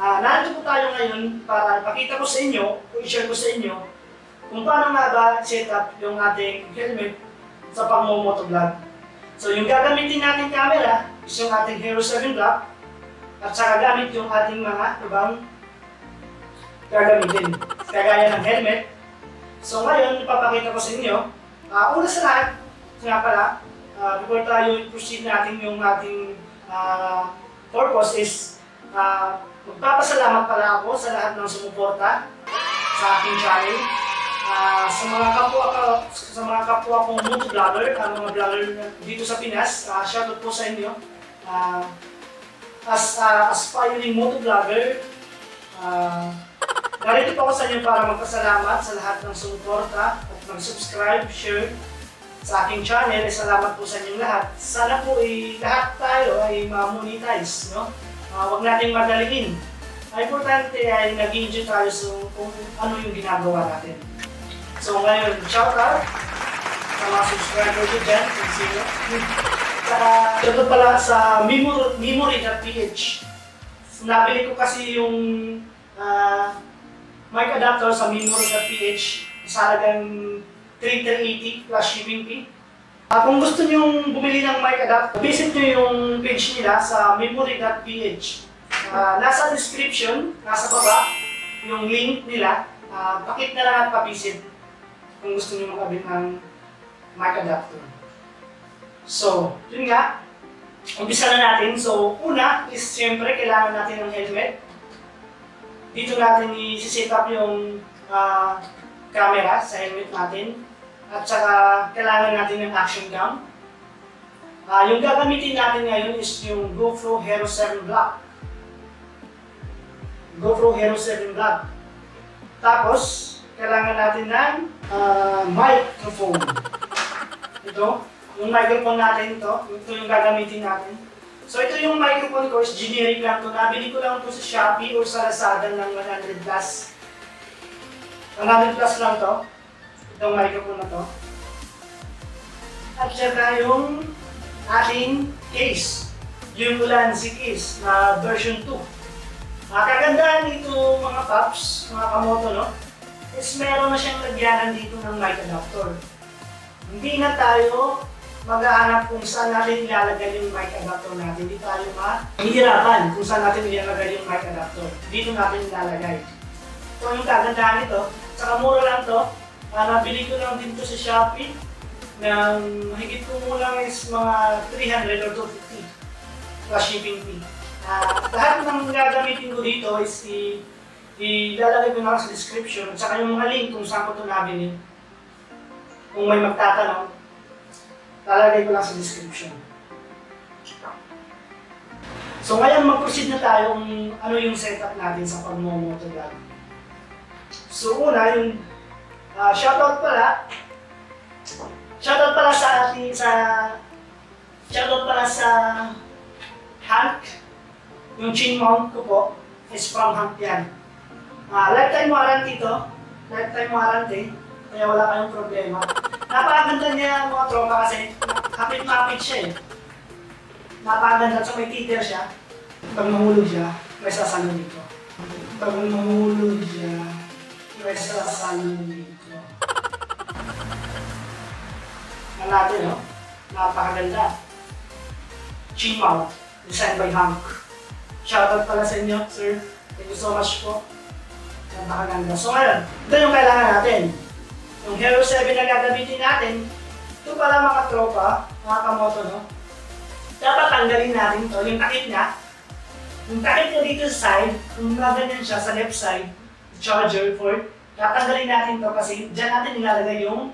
Narito po tayo ngayon para ipakita ko sa inyo, o i-share ko sa inyo, kung paano nga ba set up yung ating helmet sa pang-motovlog. So yung gagamitin natin camera is yung ating Hero 7 Black at saka gamit yung ating mga ibang gagamitin, kagaya ng helmet. So ngayon, ipapakita ko sa inyo, una sa lahat, nga pala, before tayo proceed natin yung ating purpose is, magpapasalamat pala ako sa lahat ng sumuporta sa aking channel. Sa mga kapwa kong motovlogger, mga vlogger dito sa Pinas, shoutout po sa inyo. As aspiring motovlogger, narito po ako sa inyo para magpasalamat sa lahat ng sumuporta at mag-subscribe, share sa aking channel. Salamat po sa inyong lahat. Sana po lahat tayo ay ma-monetize, no? Huwag natin madaliin. Ang importante ay nag-enjoy tayo kung ano yung ginagawa natin. So ngayon, shout out sa mga subscriber ko dyan. Ito pala sa memory.ph. Nabili ko kasi yung mic adapter sa memory.ph sa halagang 380 plus shipping fee. Kung gusto nyo bumili ng mic adapter, visit nyo yung page nila sa memory.ph. Nasa description, nasa baba, yung link nila. Pakit na lang at pavisit kung gusto nyo makabit ng mic adapter. So, yun nga. Umpisa na natin. So, una is siyempre kailangan natin ng helmet. Dito natin i-set up yung camera sa helmet natin. At saka kailangan natin ng action cam. Yung gagamitin natin ngayon is yung GoPro Hero 7 Black. GoPro Hero 7 Black. Tapos, kailangan natin ng microphone. Ito, yung microphone natin ito yung gagamitin natin. So ito yung microphone ko, is generic lang ito. Nabili ko lang ito sa Shopee or sa Lazada ng 100 plus. 100 plus lang ito. Itong microphone na to. At saka yung ating case, yung Ulanzi case na version 2. Kagandahan dito mga paps, mga kamoto, no? Is meron na siyang lagyanan dito ng mic adapter. Hindi na tayo maghahanap kung saan natin ilalagay yung mic adapter natin. Hindi tayo mahihirapan kung saan natin ilalagay yung mic adapter. Dito natin ilalagay. So yung kagandahan nito, saka mura lang to. Nabili ko lang din ito sa Shopee ng higit ko lang is mga 300 or 250 plus shipping fee. Lahat ng gagamitin ko dito is ilalagay ko na sa description at saka yung mga link kung saan ko ito nabili. Kung may magtatanong, lalagay ko lang sa description. So ngayon mag-proceed na tayo kung ano yung setup natin sa pag-motovlog. So una yung shoutout pala sa Hank. Yung chin mount ko po is from Hank yan. Lifetime warranty to. Lifetime warranty. Kaya wala kayong problema. Napakaganda niya mga tropa kasi kapit-mapit siya eh. Napakaganda at may teeter siya. Pag mahulog siya, may sasalo dito. Pag mahulog siya, may sasalo dito. Ang natin, no? Napakaganda. Chin mount, designed by Hank. Shoutout pala sa inyo, sir. Thank you so much po. Napakaganda. So ngayon, ito yung kailangan natin. Yung Hero 7 na gagamitin natin, ito pala mga tropa, mga kamoto, no? Dapat tanggalin natin ito, yung takip niya. Yung takip niya dito sa side, kung gaganyan siya sa left side, charger port, tatanggalin natin ito kasi dyan natin nilalagay yung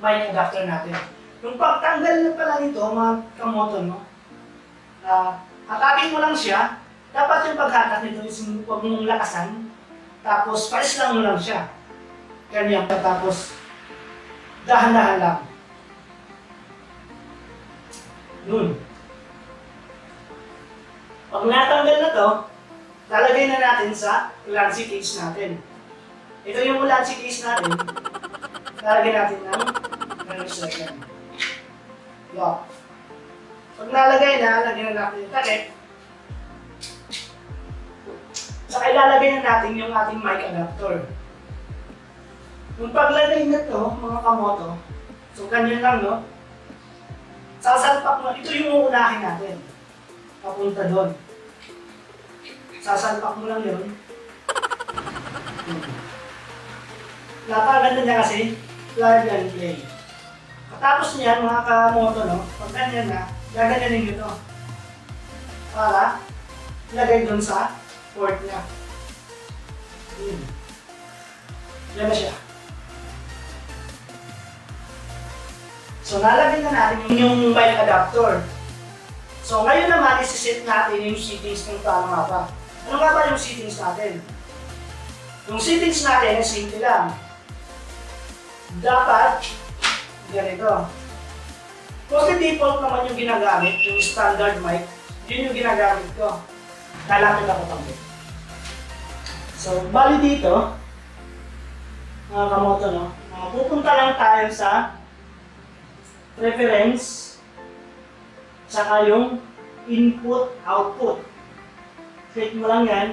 mic adapter natin. Yung pagtanggal na pala nito, mga kamoto, no? Hatakin mo lang siya. Dapat yung paghatak nito is huwag mong lakasan. Tapos, paris lang mo lang siya. Ganyan. Tapos, dahan-dahan lang. Yun. Pag natanggal na to, lalagay na natin sa Ulanzi case natin. Ito yung Ulanzi case natin. Lalagay natin ng Hero 7. Lock. Pag nalagay na, lagyan na natin yung takip. Sa Saka ilalagay na natin yung ating mic adapter. Yung paglagay na to, mga kamoto, so ganyan lang, no? Sasalpak mo, ito yung uunahin natin. Papunta doon. Sasalpak mo lang yun. Napaganda niya kasi, plug and play. Tapos niyan, mga kamoto, no? Pag ganyan na, gaganyanin nyo to. Para ilagay doon sa port niya. Yan na siya. So, nalagyan na natin yung mic adapter. So, ngayon naman, isi-set natin yung settings kung paano nga ba. Ano nga ba yung settings natin? Yung settings natin, simple lang. Dapat, ganito. Kasi default naman yung ginagamit, yung standard mic. Yun yung ginagamit ko. Lalapit ako pang So, bali dito, mga kamoto, no? Pupunta lang tayo sa preference, saka yung input, output. Click mo lang yan.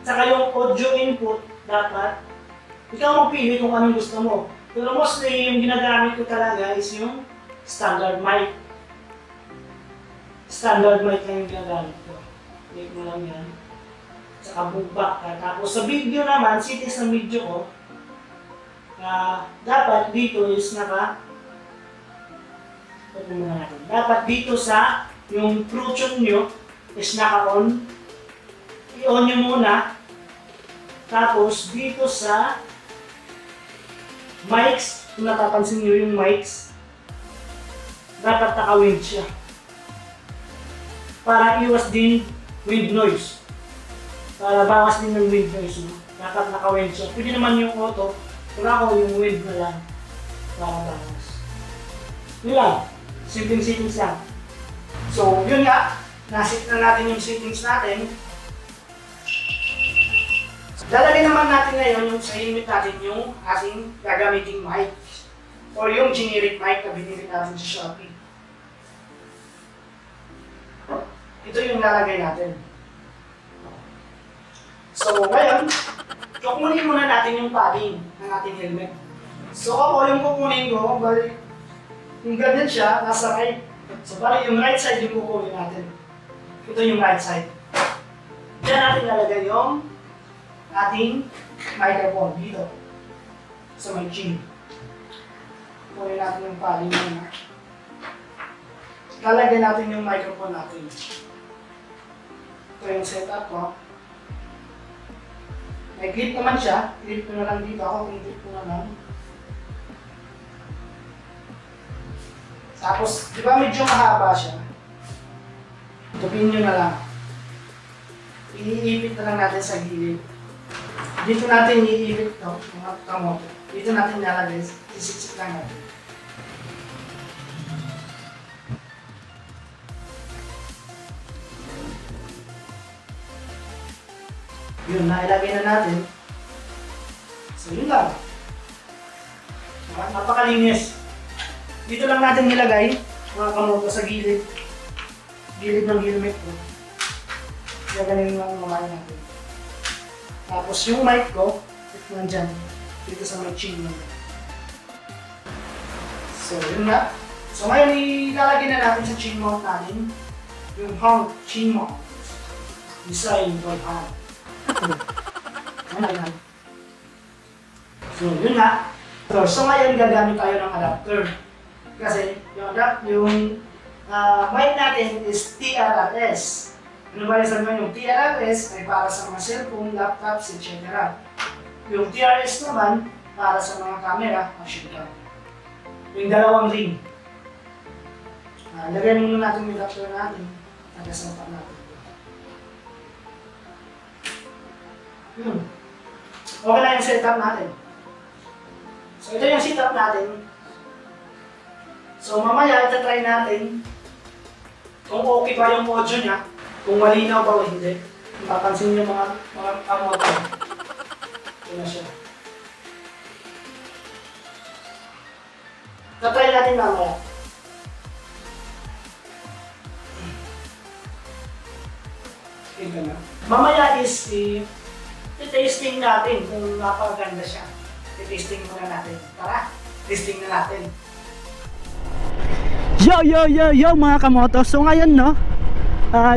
Saka yung audio input, dapat ikaw magpili kung anong gusto mo. Pero mostly, yung ginagamit ko talaga is yung standard mic. Standard mic lang yung ginagamit ko. Click mo lang yan. Saka bookback ka. Tapos sa video naman, settings ng video ko, dapat dito is dapat dito sa yung True Tune nyo is naka-on. I-on nyo muna. Tapos dito sa mics, kung napapansin nyo yung mics, dapat naka-wind siya. Para iwas din wind noise. Para bawas din ng wind noise. Dapat naka-wind siya. Pwede naman yung auto, pero ako yung wind na lang. Para bawas. Yun lang. Simpleng settings lang. So, yun nga. Nasit na natin yung settings natin. Lalagay naman natin ngayon yung sa helmet natin yung ating gagamiting mic. Or yung generic mic na binili natin sa Shopee. Ito yung lalagay natin. So, ngayon, kukunin muna natin yung padding ng ating helmet. So, ako yung kukunin ko, bali, yung ganyan siya, nasa right. So, bali yung right side yung kukunin natin. Ito yung right side. Diyan natin lalagay yung ating microphone dito. Sa may chin. Kukunin natin yung padding muna. Lalagyan natin yung microphone natin. Ito yung setup ko. May clip naman siya. Clip ko na lang dito. Ako, clip ko na lang. Tapos, di ba medyo mahaba siya? Tupin nyo na lang. Iipit na lang natin sa gilid. Dito natin iipit ito, mga kamoto. Dito natin nalagay. Isiksik lang natin. Yun, nailagay na natin. So, yun lang. Napakalinis. Dito lang natin nilagay, mga kamoto, sa gilid. Gilid ng helmet ko. Gagaling lang mamahin natin. Tapos yung mic ko, ito nandyan. Dito sa may chin mo. So, yun nga. So, ngayon ilalagay na natin sa chin mount natin yung hang chin mount. Design by hand. So, yun nga. So, ngayon gagamit tayo ng adapter. Kasi, yung mic natin is TRRS. Ano ba yung sabihin? Yung TRRS ay para sa mga cellphone, laptops, etc. Yung TRS naman, para sa mga camera, action cam. Yung dalawang ring. Lagyan muna natin yung adapter natin. Nagasampan natin. Yun. Okay na yung setup natin. So, ito yung setup natin. So, mamaya, ita-try natin kung okay ba yung audio niya, kung malinaw ba o hindi. Mapapansin niyo mga kamoto. Ito na siya. Ita-try natin mamaya. ka na. Mamaya is i-tasting natin kung napakaganda siya. I-tasting muna natin. Tara, testing na natin. Yo mga kamoto. So ngayon no,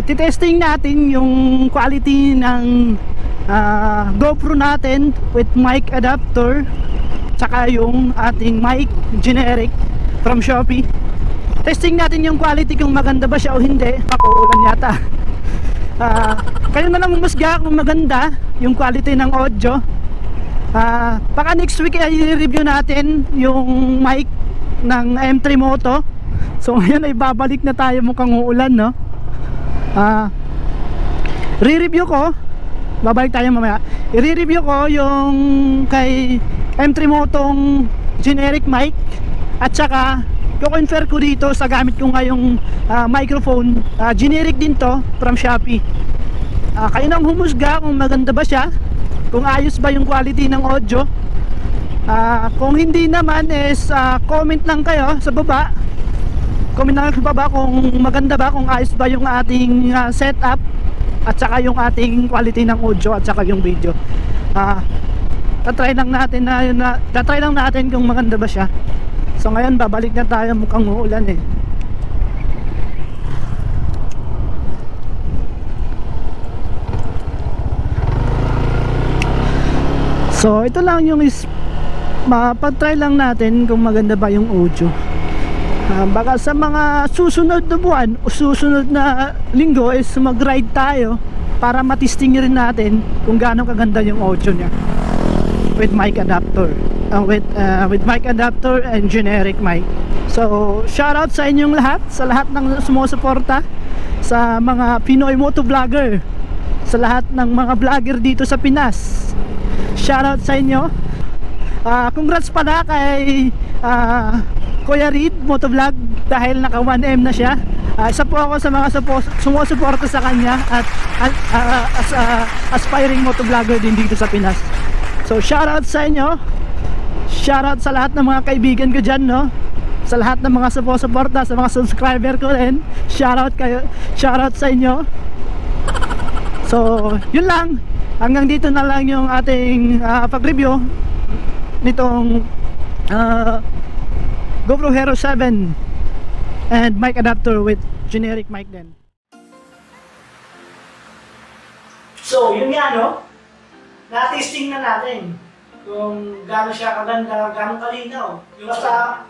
titesting natin yung quality ng GoPro natin with mic adapter tsaka yung ating mic generic from Shopee. Testing natin yung quality kung maganda ba siya o hindi. Pakuulan yata. Kayo na lang umusga kung maganda yung quality ng audio. Baka next week ay i-review natin yung mic ng M3 Moto. So ngayon ay babalik na tayo, mukhang uulan no. Re-review ko, babalik tayo mamaya. I-review ko yung kay M3 Motong generic mic at saka ko-confer ko dito sa gamit ko ngayong microphone. Generic din to from Shopee. Kayo nang humusga kung maganda ba siya, kung ayos ba yung quality ng audio. Kung hindi naman is comment lang kayo sa baba. Comment lang sa baba kung maganda ba, kung ayos ba yung ating setup at saka yung ating quality ng audio at saka yung video. Tatry lang natin kung maganda ba siya. So ngayon babalik na tayo, mukhang uulan eh. So ito lang yung mapag-try lang natin kung maganda ba yung audio. Baka sa mga susunod na buwan o susunod na linggo is mag-ride tayo para matisting rin natin kung gaano kaganda yung audio niya with mic adapter, with mic adapter and generic mic. So shoutout sa inyong lahat, sa lahat ng sumusuporta sa mga Pinoy motovlogger, sa lahat ng mga vlogger dito sa Pinas. Shoutout sa inyo. Congrats pala kay Kuya Reed Motovlog dahil naka 1M na siya. Isa po ako sa mga sumusuporta sa kanya at as aspiring motovlogger din dito sa Pinas. So shoutout sa inyo. Shoutout sa lahat ng mga kaibigan ko dyan no, sa lahat ng mga sumusuporta, sa mga subscriber ko rin. Shoutout kayo, shoutout sa inyo. So yun lang, hanggang dito na lang yung ating pag-review nitong GoPro Hero 7 and mic adapter with generic mic din. So yun nga no, na-testing na natin kung gaano siya kaganda, gaano kalinaw. Yung sa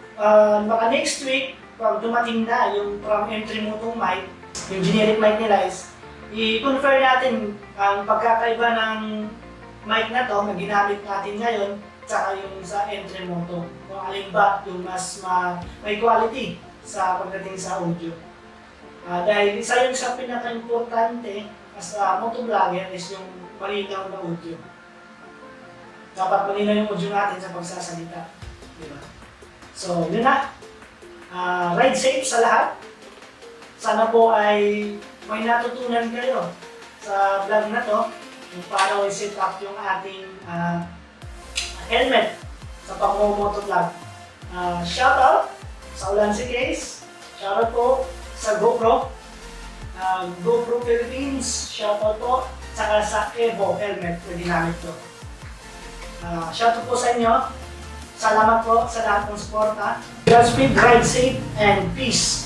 baka next week pag dumating na yung from M3 Moto mic, yung generic mic nila is i-confirm natin ang pagkakaiba ng mic na to na ginamit natin ngayon tsaka yung sa M3 Moto. Kung alin ba yung mas may quality sa pagdating sa audio. Dahil isa yung sa pinaka-importante as motovlogger is yung malinaw na audio. Dapat malinaw yung audio natin sa pagsasalita. Diba? So, yun na. Ride safe sa lahat. Sana po ay may natutunan kayo sa vlog na to kung paano i-set up yung ating helmet sa pang-motovlog. Shoutout sa Ulansi Case. Shoutout po sa GoPro. GoPro Philippines. Shoutout po. Saka sa Evo helmet na ginamit ko. Shoutout po sa inyo. Salamat po sa lahat ng suporta. Godspeed, ride safe, and peace.